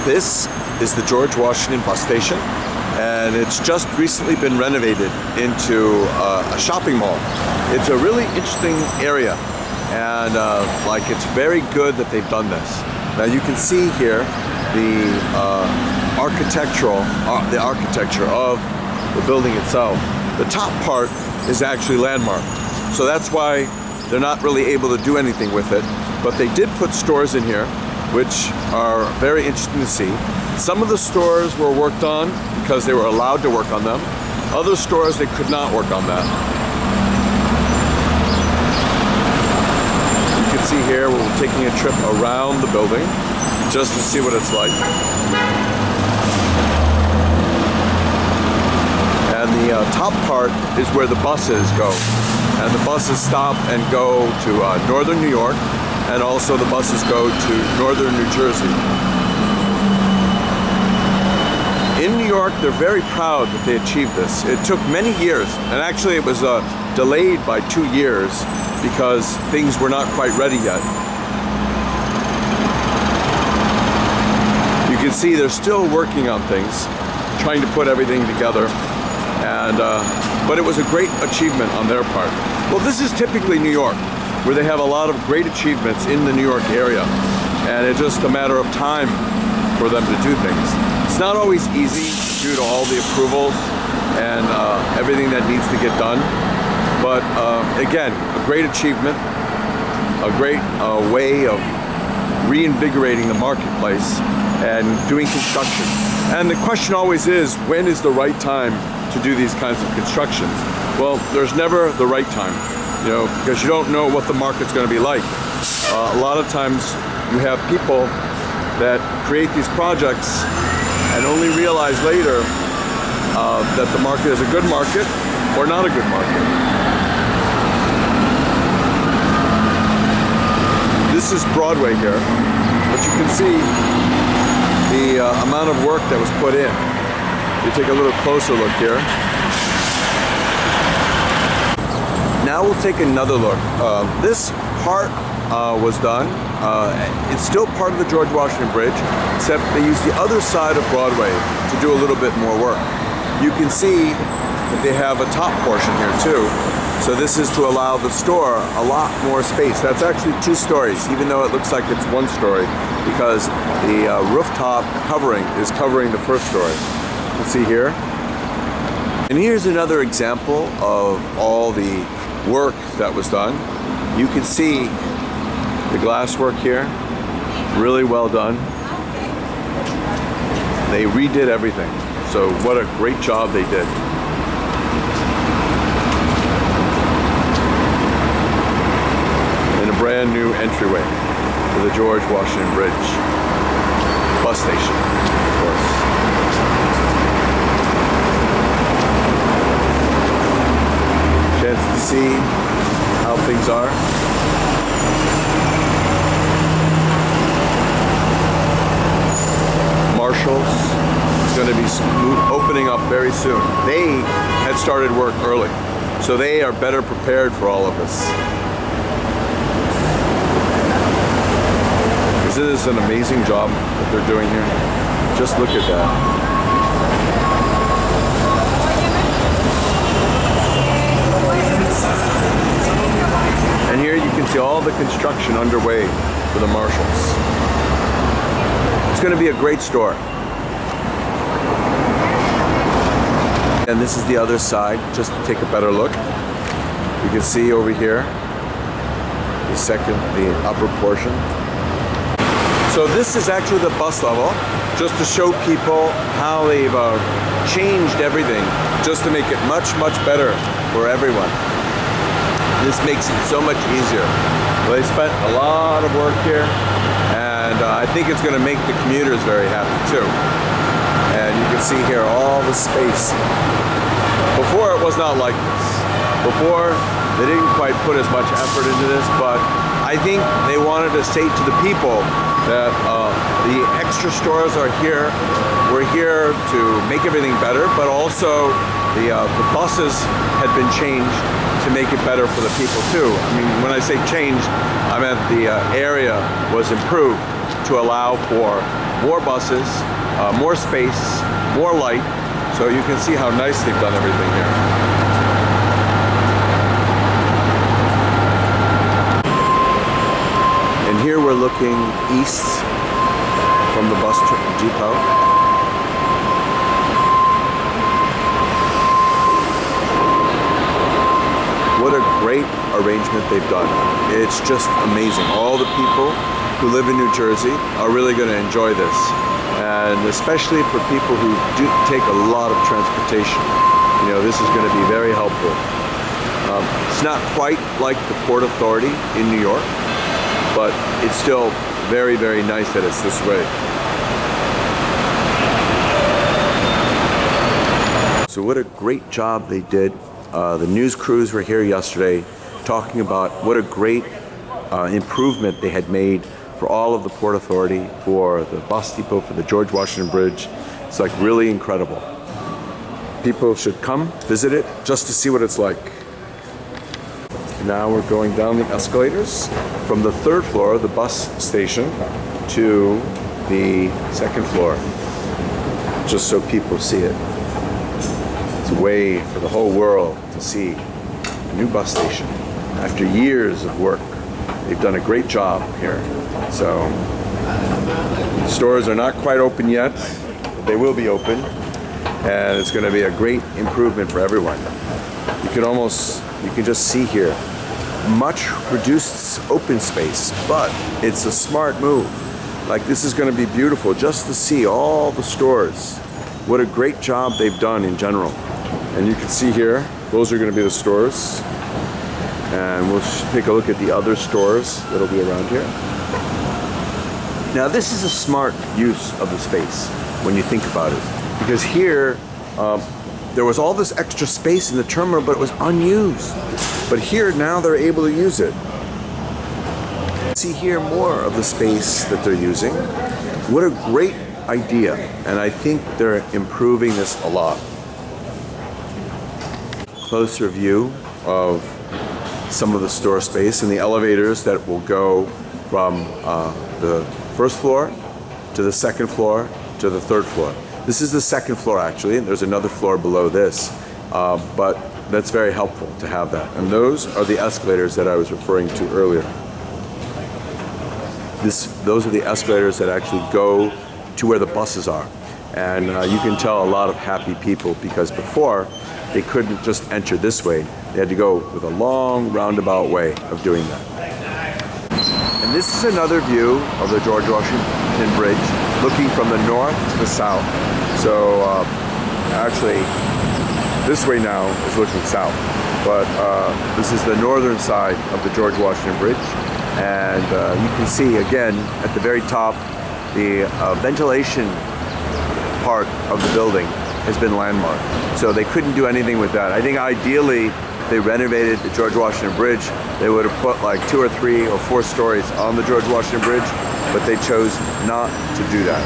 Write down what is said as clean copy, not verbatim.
This is the George Washington bus station, and it's just recently been renovated into a shopping mall. It's a really interesting area, and it's very good that they've done this. Now you can see here the architecture of the building itself. The top part is actually landmarked, so that's why they're not really able to do anything with it. But they did put stores in here, which are very interesting to see. Some of the stores were worked on because they were allowed to work on them. Other stores, they could not work on that. You can see here we're taking a trip around the building just to see what it's like. And the top part is where the buses go. And the buses stop and go to northern New York, and also the buses go to northern New Jersey. In New York, they're very proud that they achieved this. It took many years, and actually it was delayed by 2 years because things were not quite ready yet. You can see they're still working on things, trying to put everything together, and but it was a great achievement on their part. Well, this is typically New York, where they have a lot of great achievements in the New York area, and it's just a matter of time for them to do things. It's not always easy due to all the approvals and everything that needs to get done, but again, a great achievement, a great way of reinvigorating the marketplace and doing construction. And the question always is, when is the right time to do these kinds of constructions? Well, there's never the right time, because you don't know what the market's going to be like. A lot of times you have people that create these projects and only realize later that the market is a good market or not a good market. This is Broadway here, but you can see the amount of work that was put in. You take a little closer look here. Now we'll take another look. This part was done. It's still part of the George Washington Bridge, except they used the other side of Broadway to do a little bit more work. You can see that they have a top portion here too. So this is to allow the store a lot more space. That's actually 2 stories, even though it looks like it's 1 story, because the rooftop covering is covering the first story. You can see here. And here's another example of all the work that was done. You can see the glass work here, really well done. They redid everything, so what a great job they did. And a brand new entryway to the George Washington Bridge bus station, of course. Chance to see how things are. Marshall's is going to be opening up very soon. They had started work early, so they are better prepared for all of this. Isn't this an amazing job that they're doing here? Just look at that. And here you can see all the construction underway for the Marshalls. It's going to be a great store. And this is the other side, just to take a better look. You can see over here the upper portion. So this is actually the bus level, just to show people how they've changed everything, just to make it much, much better for everyone. This makes it so much easier. Well, they spent a lot of work here, and I think it's going to make the commuters very happy too. And you can see here all the space. Before it was not like this. Before they didn't quite put as much effort into this, but I think they wanted to say to the people that the extra stores are here. We're here to make everything better, but also the buses had been changed to make it better for the people too. I mean, when I say changed, I meant the area was improved to allow for more buses, more space, more light. So you can see how nice they've done everything here. And here we're looking east from the bus depot. What a great arrangement they've done. It's just amazing. All the people who live in New Jersey are really going to enjoy this. And especially for people who do take a lot of transportation, you know, this is going to be very helpful. It's not quite like the Port Authority in New York, but it's still very, very nice that it's this way. So what a great job they did. The news crews were here yesterday talking about what a great improvement they had made for all of the Port Authority, for the bus depot, for the George Washington Bridge. It's like really incredible. People should come visit it just to see what it's like. Now we're going down the escalators from the 3rd floor of the bus station to the 2nd floor, just so people see it. It's a way for the whole world to see a new bus station. After years of work, they've done a great job here. So, stores are not quite open yet, but they will be open, and it's going to be a great improvement for everyone. You can just see here, much reduced open space, but it's a smart move. Like, this is going to be beautiful just to see all the stores. What a great job they've done in general. And you can see here, those are going to be the stores. And we'll take a look at the other stores that'll be around here. Now this is a smart use of the space when you think about it. Because here, there was all this extra space in the terminal, but it was unused. But here, now they're able to use it. See here more of the space that they're using. What a great idea. And I think they're improving this a lot. Closer view of some of the store space and the elevators that will go from the 1st floor to the 2nd floor to the 3rd floor. This is the 2nd floor actually, and there's another floor below this, but that's very helpful to have that. And those are the escalators that I was referring to earlier. Those are the escalators that actually go to where the buses are. And you can tell a lot of happy people, because before they couldn't just enter this way. They had to go with a long roundabout way of doing that. And this is another view of the George Washington Bridge, looking from the north to the south. So actually, this way now is looking south, but this is the northern side of the George Washington Bridge. And you can see again at the very top, the ventilation part of the building has been landmarked. So they couldn't do anything with that. I think ideally, if they renovated the George Washington Bridge, they would have put like 2 or 3 or 4 stories on the George Washington Bridge, but they chose not to do that.